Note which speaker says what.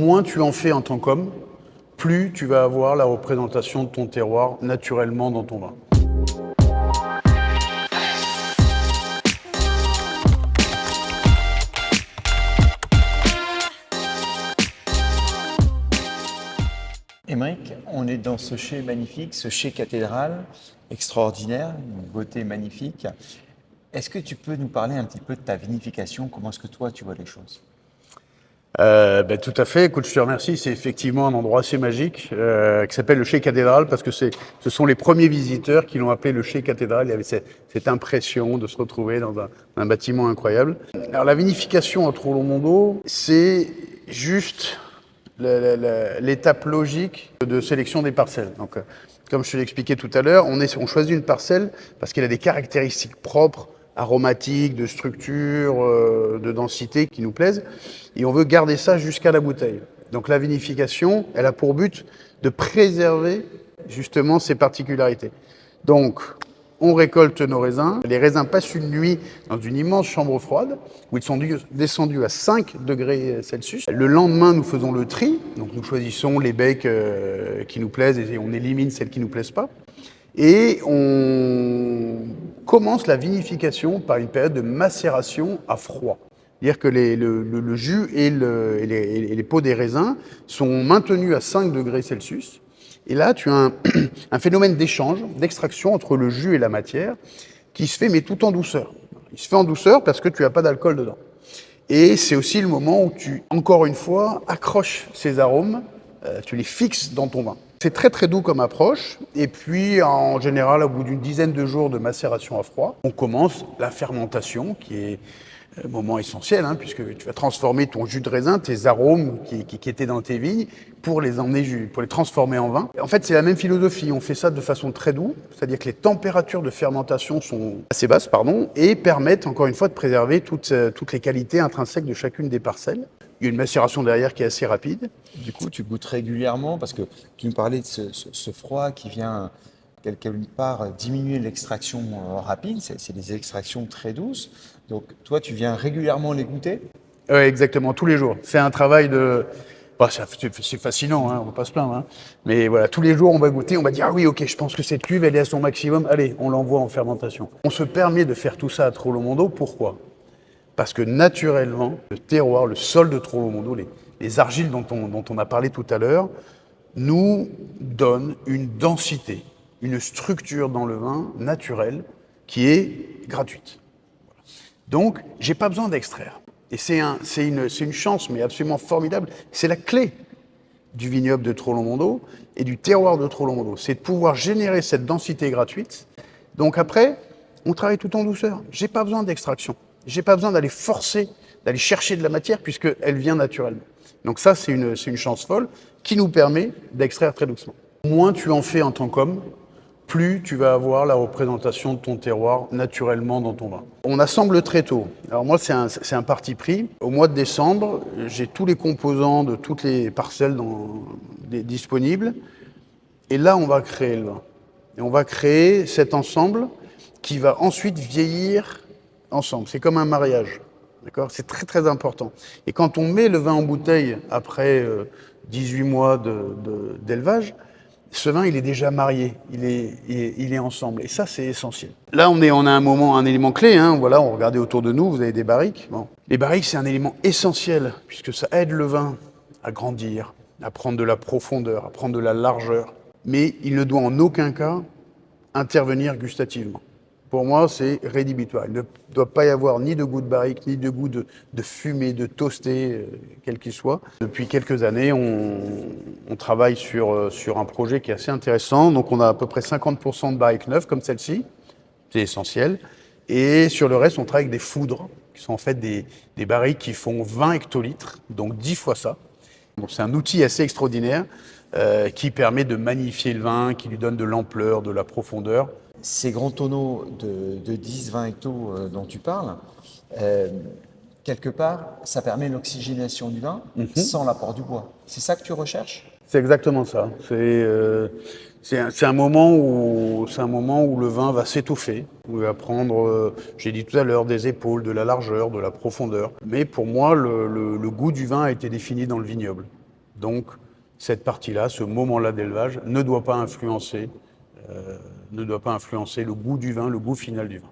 Speaker 1: moins tu en fais en tant qu'homme, plus tu vas avoir la représentation de ton terroir naturellement dans ton vin.
Speaker 2: Aymeric, on est dans ce chai magnifique, ce chai cathédrale extraordinaire, une beauté magnifique. Est-ce que tu peux nous parler un petit peu de ta vinification? Comment est-ce que toi tu vois les choses?
Speaker 1: Tout à fait. Écoute, je te remercie. C'est effectivement un endroit assez magique qui s'appelle le Chai Cathédrale parce que ce sont les premiers visiteurs qui l'ont appelé le Chai Cathédrale. Il y avait cette impression de se retrouver dans un bâtiment incroyable. Alors la vinification à Trollomondo, c'est juste l'étape logique de sélection des parcelles. Donc, comme je te l'expliquais tout à l'heure, on choisit une parcelle parce qu'elle a des caractéristiques propres, aromatiques, de structure, de densité qui nous plaisent. Et on veut garder ça jusqu'à la bouteille. Donc la vinification, elle a pour but de préserver justement ces particularités. Donc, on récolte nos raisins. Les raisins passent une nuit dans une immense chambre froide où ils sont descendus à 5 degrés Celsius. Le lendemain, nous faisons le tri. Donc, nous choisissons les becs qui nous plaisent et on élimine celles qui ne nous plaisent pas. Et on commence la vinification par une période de macération à froid. C'est-à-dire que le jus et les peaux des raisins sont maintenus à 5 degrés Celsius. Et là, tu as un phénomène d'échange, d'extraction entre le jus et la matière qui se fait, mais tout en douceur. Il se fait en douceur parce que tu n'as pas d'alcool dedans. Et c'est aussi le moment où tu, encore une fois, accroches ces arômes, tu les fixes dans ton vin. C'est très très doux comme approche. Et puis, en général, au bout d'une dizaine de jours de macération à froid, on commence la fermentation qui est moment essentiel, puisque tu vas transformer ton jus de raisin, tes arômes qui étaient dans tes vignes, pour les transformer en vin. En fait, c'est la même philosophie. On fait ça de façon très douce, c'est-à-dire que les températures de fermentation sont assez basses, et permettent, encore une fois, de préserver toutes les qualités intrinsèques de chacune des parcelles. Il y a une macération derrière qui est assez rapide.
Speaker 2: Du coup, tu goûtes régulièrement parce que tu me parlais de ce froid qui vient quelque part diminuer l'extraction rapide. C'est des extractions très douces. Donc, toi, tu viens régulièrement les goûter?
Speaker 1: Oui, exactement, tous les jours. C'est un travail de... c'est fascinant, on ne va pas se plaindre. Mais voilà, tous les jours, on va goûter, on va dire « Ah oui, ok, je pense que cette cuve, elle est à son maximum. Allez, on l'envoie en fermentation. » On se permet de faire tout ça à Trollomondo. Pourquoi? Parce que naturellement, le terroir, le sol de Trollomondo, les argiles dont on a parlé tout à l'heure, nous donnent une densité, une structure dans le vin naturelle qui est gratuite. Donc, j'ai pas besoin d'extraire. Et c'est une chance, mais absolument formidable. C'est la clé du vignoble de Trollomondo et du terroir de Trollomondo. C'est de pouvoir générer cette densité gratuite. Donc après, on travaille tout en douceur. J'ai pas besoin d'extraction. J'ai pas besoin d'aller forcer, d'aller chercher de la matière puisqu'elle vient naturellement. Donc ça, c'est une chance folle qui nous permet d'extraire très doucement. Moins tu en fais en tant qu'homme, plus tu vas avoir la représentation de ton terroir naturellement dans ton vin. On assemble très tôt. Alors moi, c'est un parti pris. Au mois de décembre, j'ai tous les composants de toutes les parcelles disponibles. Et là, on va créer le vin. Et on va créer cet ensemble qui va ensuite vieillir ensemble. C'est comme un mariage. D'accord ? C'est très très important. Et quand on met le vin en bouteille après 18 mois d'élevage, ce vin, il est déjà marié, il est ensemble. Et ça, c'est essentiel. Là, on a un élément clé. Voilà, on regardait autour de nous, vous avez des barriques. Bon. Les barriques, c'est un élément essentiel, puisque ça aide le vin à grandir, à prendre de la profondeur, à prendre de la largeur. Mais il ne doit en aucun cas intervenir gustativement. Pour moi, c'est rédhibitoire. Il ne doit pas y avoir ni de goût de barrique, ni de goût de fumée, de toasté, quel qu'il soit. Depuis quelques années, on travaille sur un projet qui est assez intéressant. Donc, on a à peu près 50% de barriques neuves comme celle-ci. C'est essentiel. Et sur le reste, on travaille avec des foudres, qui sont en fait des barriques qui font 20 hectolitres, donc 10 fois ça. Donc, c'est un outil assez extraordinaire qui permet de magnifier le vin, qui lui donne de l'ampleur, de la profondeur.
Speaker 2: Ces grands tonneaux de 10-20 hectos dont tu parles, quelque part, ça permet l'oxygénation du vin sans l'apport du bois. C'est ça que tu recherches?
Speaker 1: C'est exactement ça. C'est un moment où le vin va s'étouffer, où il va prendre, j'ai dit tout à l'heure, des épaules, de la largeur, de la profondeur. Mais pour moi, le goût du vin a été défini dans le vignoble. Donc, cette partie-là, ce moment-là d'élevage, ne doit pas influencer le goût du vin, le goût final du vin.